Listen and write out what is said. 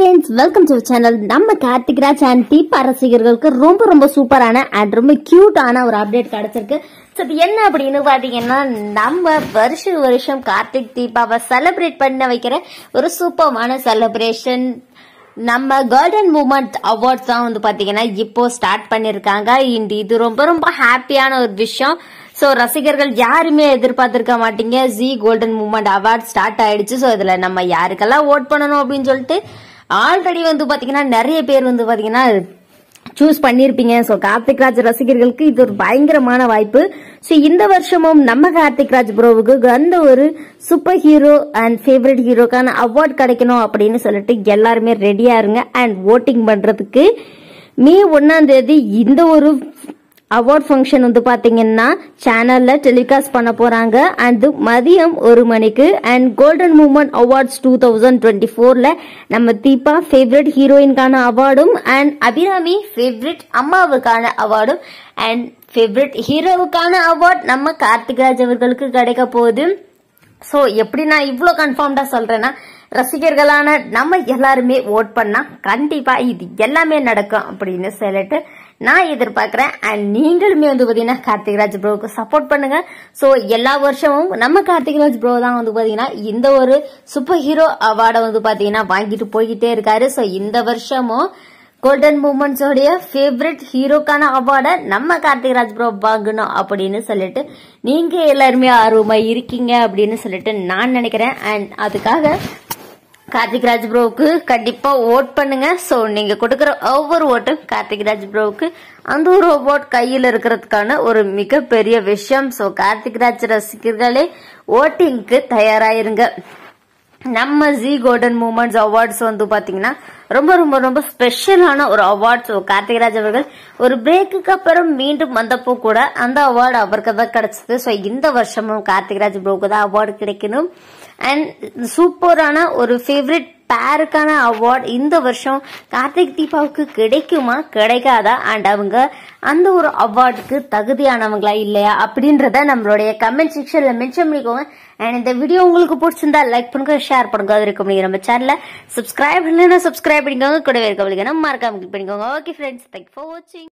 friends, welcome to our channel. நம்ம Karthik Raj and Deepa ரசிகர்களுக்கு ரொம்ப சூப்பரான and ரொம்ப கியூட்டான ஒரு அப்டேட் கிடைச்சிருக்கு. சோ இது என்ன அப்படினு பாத்தீங்கன்னா நம்ம வருஷம் கார்த்திக் தீபாவை செலிப்ரேட் பண்ண வைக்கிற ஒரு சூப்பரான செலிப்ரேஷன் நம்ம கோல்டன் மூமெண்ட் அவார்ட்ஸ் தான் வந்து பாத்தீங்கன்னா இப்போ ஸ்டார்ட் பண்ணிருக்காங்க. இது ரொம்ப ஹாப்பியான ஒரு விஷயம். சோ ரசிகர்கள் யாருமே எதிர்பார்த்திருக்க மாட்டீங்க. ஜி கோல்டன் மூமெண்ட் அவார்ட் ஸ்டார்ட் ஆயிடுச்சு. சோ இதுல நம்ம யாருக்கெல்லாம் ஓட் பண்ணணும் அப்படின்னு சொல்லிட்டு ஆல்ரெடி வந்து பாத்தீங்கன்னா நிறைய பேர் வந்து பாத்தீங்கன்னா சூஸ் பண்ணிருப்பீங்க. சோ கார்த்திக் ராஜ் ரசிகர்களுக்கு இது ஒரு பயங்கரமான வாய்ப்பு. சோ இந்த வருஷமும் நம்ம கார்த்திக் ராஜ் ப்ரோவுக்கு அந்த ஒரு சூப்பர் ஹீரோ அண்ட் ஃபேவரட் ஹீரோக்கான அவார்ட் கிடைக்கணும் அப்படின்னு சொல்லிட்டு எல்லாருமே ரெடியா இருங்க. அண்ட் ஓட்டிங் பண்றதுக்கு மே 1ஆம் தேதி இந்த ஒரு அவார்ட் ஃபங்க்ஷன் வந்து பாத்தீங்கன்னா சேனல்ல டெலிகாஸ்ட் பண்ண போறாங்க. அண்ட் மதியம் 1 மணிக்கு அண்ட் கோல்டன் மூமெண்ட் அவார்ட்ஸ் 2024ல நம்ம தீபா ஃபேவரட் ஹீரோயின்கான அவார்டும் அண்ட் அபிராமி ஃபேவரட் அம்மாவுக்கான அவார்டும் அண்ட் ஃபேவரட் ஹீரோவுக்கான அவார்ட் நம்ம கார்த்திக் ராஜ் அவர்களுக்கு கிடைக்க போகுது. சோ எப்படி நான் இவ்ளோ கன்ஃபார்ம்டா சொல்றேன்னா ரசிகர்களான நம்ம எல்லாருமே ஓட் பண்ணா கண்டிப்பா இது எல்லாமே நடக்கும் அப்படின்னு சொல்லிட்டு நான் எதிர்பார்க்கிறேன். அண்ட் நீங்களுமே வந்து பாத்தீங்கன்னா கார்த்திக் ராஜ் ப்ரோவுக்கு சப்போர்ட் பண்ணுங்க. சோ எல்லா வருஷமும் நம்ம கார்த்திக் ராஜ் ப்ரோ தான் வந்து பாத்தீங்கன்னா இந்த ஒரு சூப்பர் ஹீரோ அவார்டை வந்து பாத்தீங்கன்னா வாங்கிட்டு போய்கிட்டே இருக்காரு. சோ இந்த வருஷமும் கோல்டன் மூமெண்ட்ஸ் உடைய ஃபேவரட் ஹீரோக்கான அவார்டை நம்ம கார்த்திக் ராஜ் ப்ரோ வாங்கணும் அப்படின்னு சொல்லிட்டு நீங்க எல்லாருமே ஆர்வமா இருக்கீங்க அப்படின்னு சொல்லிட்டு நான் நினைக்கிறேன். அண்ட் அதுக்காக கார்த்திக் ராஜ் ப்ரோவுக்கு கண்டிப்பா ஓட் பண்ணுங்க. சோ நீங்க கொடுக்கற ஒவ்வொரு ஓட்டும் கார்த்திக் ராஜ் ப்ரோவுக்கு அந்த ஒரு அவார்ட் கையில் இருக்கிறதுக்கான ஒரு மிகப்பெரிய விஷயம். சோ கார்த்திக் ராஜ் ரசிகர்களே ஓட்டிங்க்கு தயாராயிருங்க. நம்ம ஜி கோல்டன் மூமெண்ட்ஸ் அவார்ட்ஸ் வந்து பாத்தீங்கன்னா ரொம்ப ஸ்பெஷலான ஒரு அவார்ட். கார்த்திக் ராஜ் அவர்கள் ஒரு பிரேக்குக்கு அப்புறம் மீண்டும் வந்தப்போ கூட அந்த அவார்டு அவருக்கு தான் கிடைச்சது. சோ இந்த வருஷமும் கார்த்திக் ராஜ் ப்ரோவுக்கு தான் அவார்டு கிடைக்கணும். அண்ட் சூப்பரான ஒரு ஃபேவரட் பேருக்கான அவார்ட் இந்த வருஷம் கார்த்திக் தீபாவுக்கு கிடைக்குமா கிடைக்காதா அண்ட் அவங்க அந்த ஒரு அவார்டுக்கு தகுதியானவங்களா இல்லையா அப்படின்றத நம்மளுடைய கமெண்ட் செக்ஷன்ல மென்ஷன் பண்ணிக்கோங்க. அண்ட் இந்த வீடியோ உங்களுக்கு பிடிச்சிருந்தா லைக் பண்ணுங்க, ஷேர் பண்ணுங்க. அது இருக்கும் நம்ம சேனல்ல சப்ஸ்கிரைப் இல்லைன்னா சப்ஸ்கிரைப் பண்ணிக்கோங்க. கூடவே இருக்க மறக்காம கிளிக் பண்ணிக்கோங்க. ஓகே ஃப்ரெண்ட்ஸ், தேங்க்யூ ஃபார் வாட்சிங்.